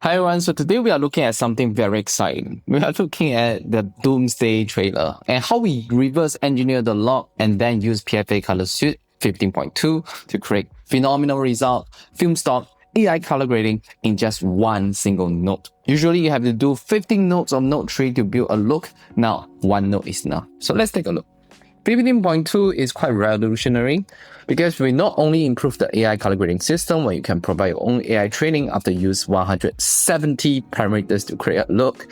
Hi everyone, so today we are looking at something very exciting. We are looking at the Doomsday trailer and how we reverse engineer the log and then use PFA Color Suite 15.2 to create phenomenal result, film stock, AI color grading in just one single node. Usually you have to do 15 nodes of node tree to build a look. Now one node is enough. So let's take a look. 15.2 is quite revolutionary because we not only improve the AI color grading system where you can provide your own AI training after you use 170 parameters to create a look.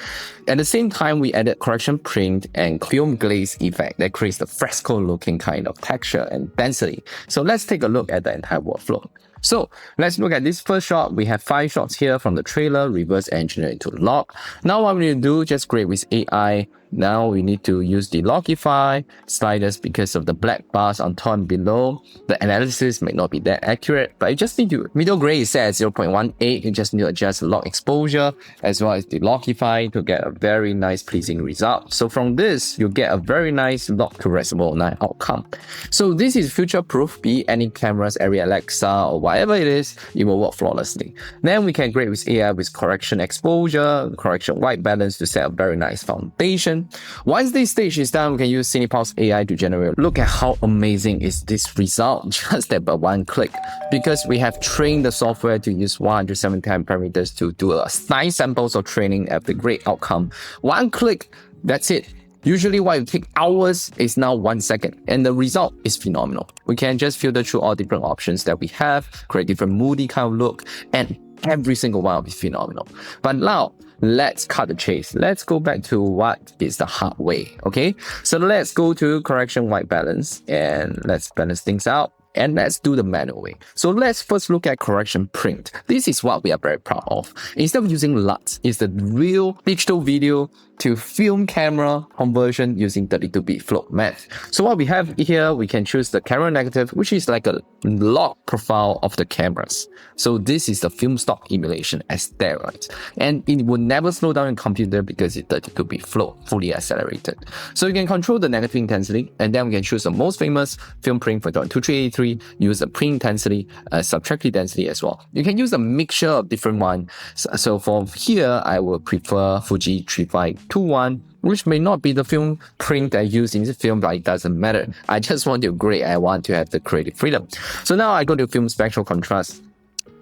At the same time, we added correction print and film glaze effect that creates the fresco looking kind of texture and density. So let's take a look at the entire workflow. So let's look at this first shot. We have 5 shots here from the trailer, reverse engineer into log. Now what we need to do, just grade with AI. Now we need to use the logify sliders because of the black bars on top and below. The analysis may not be that accurate, but you just need to, middle grade is set at 0.18. You just need to adjust the log exposure as well as the logify to get a very nice pleasing result. So from this, you get a very nice log to reservoir outcome. So this is future proof, be it any cameras, every Alexa or whatever it is, it will work flawlessly. Then we can grade with AI with correction exposure, correction white balance to set a very nice foundation. Once this stage is done, we can use CinePalette AI to generate. Look at how amazing is this result just at by one click, because we have trained the software to use 170 parameters to do a 9 samples of training at the great outcome. One click, that's it. Usually what it takes hours is now 1 second, and the result is phenomenal. We can just filter through all different options that we have, create different moody kind of look, and every single one is phenomenal. But now, let's cut the chase. Let's go back to what is the hard way, okay? So let's go to correction white balance, and let's balance things out. And let's do the manual way. So let's first look at correction print. This is what we are very proud of. Instead of using LUT, it's the real digital video to film camera conversion using 32-bit float math. So what we have here, we can choose the camera negative, which is like a log profile of the cameras. So this is the film stock emulation as steroids. And it will never slow down in computer because it's 32-bit float, fully accelerated. So you can control the negative intensity, and then we can choose the most famous film print for 2383, use the print intensity, subtractive density as well. You can use a mixture of different ones. So for here, I will prefer Fuji 3521, which may not be the film print I use in the film, but it doesn't matter. I just want to grade. I want to have the creative freedom. So now I go to film spectral contrast.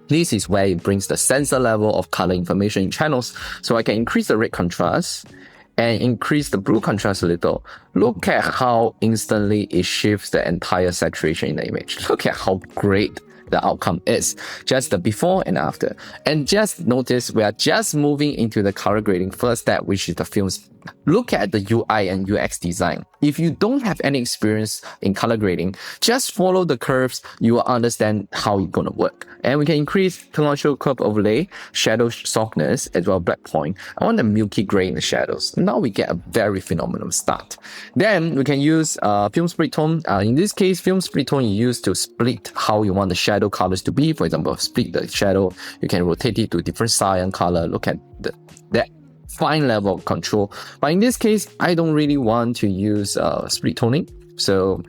This is where it brings the sensor level of color information in channels. So I can increase the red contrast and increase the blue contrast a little. Look at how instantly it shifts the entire saturation in the image. Look at how great the outcome is, just the before and after. And just notice we are just moving into the color grading first step, which is the films. Look at the UI and UX design. If you don't have any experience in color grading, just follow the curves, you will understand how it's going to work. And we can increase tangential curve overlay, shadow softness, as well as black point. I want the milky gray in the shadows. Now we get a very phenomenal start. Then we can use film split tone. In this case, film split tone you use to split how you want the shadow colors to be. For example, split the shadow, you can rotate it to different cyan color. Look at that fine level of control. But in this case, I don't really want to use split toning, so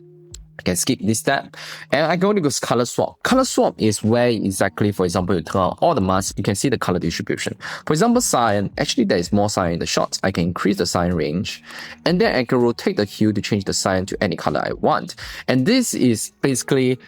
I can skip this step. And I go to this color swap. Color swap is where exactly, for example, you turn on all the masks, you can see the color distribution. For example, cyan, actually there is more cyan in the shots. I can increase the cyan range, and then I can rotate the hue to change the cyan to any color I want. And this is basically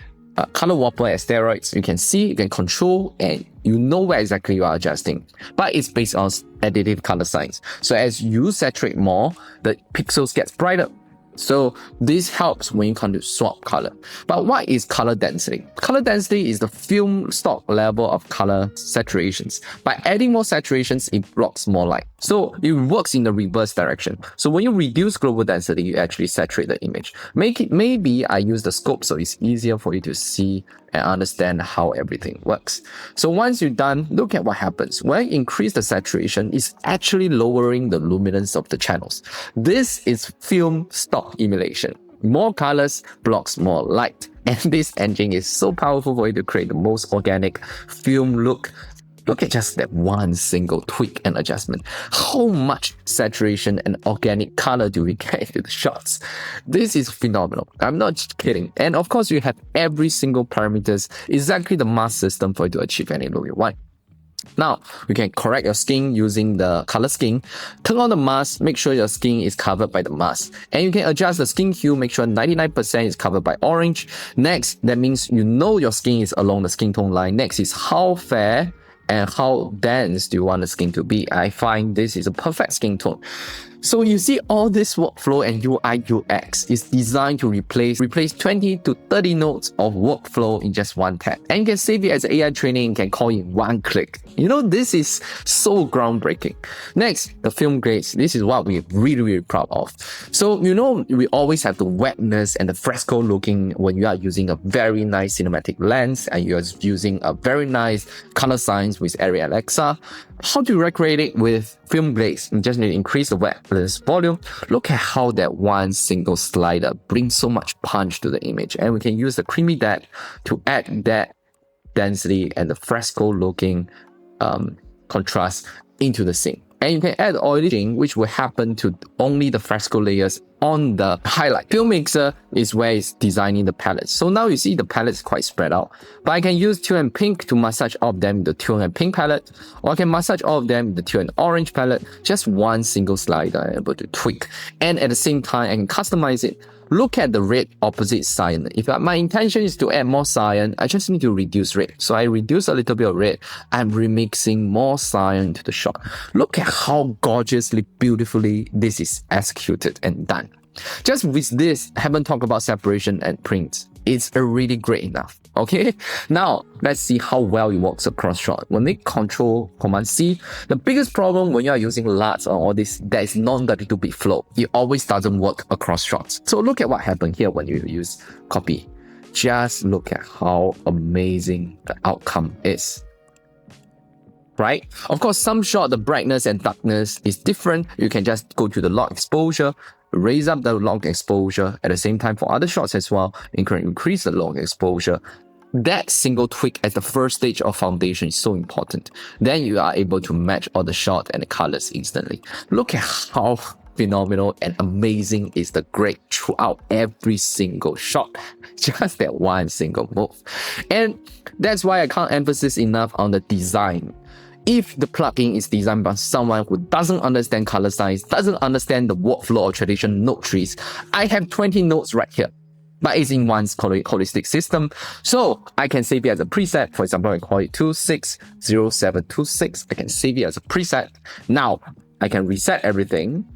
color whopper as steroids. You can see, you can control, and you know where exactly you are adjusting. But it's based on additive color science. So as you saturate more, the pixels get brighter. So this helps when you come to swap color. But what is color density? Color density is the film stock level of color saturations. By adding more saturations, it blocks more light. So it works in the reverse direction. So when you reduce global density, you actually saturate the image. Maybe I use the scope so it's easier for you to see and understand how everything works. So once you're done, look at what happens. When you increase the saturation, it's actually lowering the luminance of the channels. This is film stock emulation. More colors blocks more light. And this engine is so powerful for you to create the most organic film look. Look at just that one single tweak and adjustment. How much saturation and organic color do we get into the shots? This is phenomenal. I'm not kidding. And of course, you have every single parameters, exactly the mask system for you to achieve any look you want. Now, you can correct your skin using the color scheme. Turn on the mask, make sure your skin is covered by the mask. And you can adjust the skin hue, make sure 99% is covered by orange. Next, that means you know your skin is along the skin tone line. Next is how fair and how dense do you want the skin to be. I find this is a perfect skin tone. So you see all this workflow and UI UX is designed to replace 20 to 30 nodes of workflow in just one tap. And you can save it as AI training and can call in one click. You know, this is so groundbreaking. Next, the film glaze. This is what we're really proud of. So, you know, we always have the wetness and the fresco looking when you are using a very nice cinematic lens and you're using a very nice color science with Arri Alexa. How do you recreate it with film glaze? You just need to increase the wetness volume. Look at how that one single slider brings so much punch to the image. And we can use the creamy depth to add that density and the fresco looking contrast into the scene. And you can add oiling, which will happen to only the fresco layers on the highlight. Filmmaker is where it's designing the palettes. So now you see the palettes quite spread out. But I can use teal and pink to massage all of them with the teal and pink palette, or I can massage all of them with the teal and orange palette. Just one single slider I'm able to tweak. And at the same time, I can customize it. Look at the red opposite cyan. If my intention is to add more cyan, I just need to reduce red. So I reduce a little bit of red. I'm remixing more cyan to the shot. Look at how gorgeously, beautifully this is executed and done. Just with this, I haven't talked about separation and print. It's already great enough. Okay, now let's see how well it works across shot. When we control Command C, the biggest problem when you are using LUTs or all this, that is non-32-bit flow. It always doesn't work across shots. So look at what happened here when you use copy. Just look at how amazing the outcome is. Right? Of course, some shot, the brightness and darkness is different. You can just go to the log exposure, raise up the log exposure. At the same time, for other shots as well, you can increase the log exposure. That single tweak at the first stage of foundation is so important. Then you are able to match all the shot and the colors instantly. Look at how phenomenal and amazing is the grade throughout every single shot. Just that one single move. And that's why I can't emphasize enough on the design. If the plugin is designed by someone who doesn't understand color science, doesn't understand the workflow of traditional node trees, I have 20 nodes right here, but it's in one holistic system. So I can save it as a preset. For example, I call it 260726. I can save it as a preset. Now I can reset everything.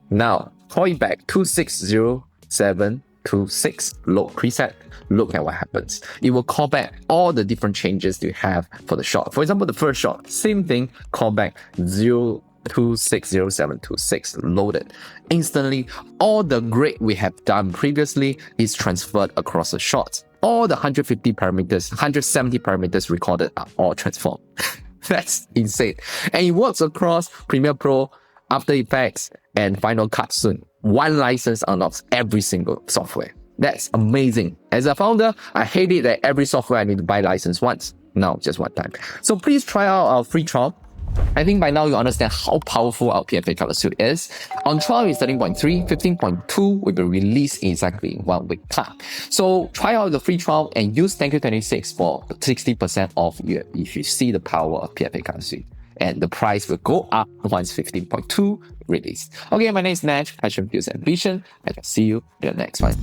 Now call it back 260726, load preset. Look at what happens. It will call back all the different changes you have for the shot. For example, the first shot, same thing, call back 260726, loaded. Instantly, all the grid we have done previously is transferred across the shot. All the 150 parameters, 170 parameters recorded are all transformed. That's insane. And it works across Premiere Pro, After Effects, and Final Cut soon. One license unlocks every single software. That's amazing. As a founder, I hate it that every software I need to buy license once. No, just one time. So please try out our free trial. I think by now you understand how powerful our PFA Color Suite is. On trial is 13.3, 15.2 will be released in exactly 1 week time. So try out the free trial and use Thank You 26 for 60% off if you see the power of PFA Color Suite. And the price will go up once 15.2 released. Okay, my name is Nash, Passion, Views, Ambition. I can see you in the next one.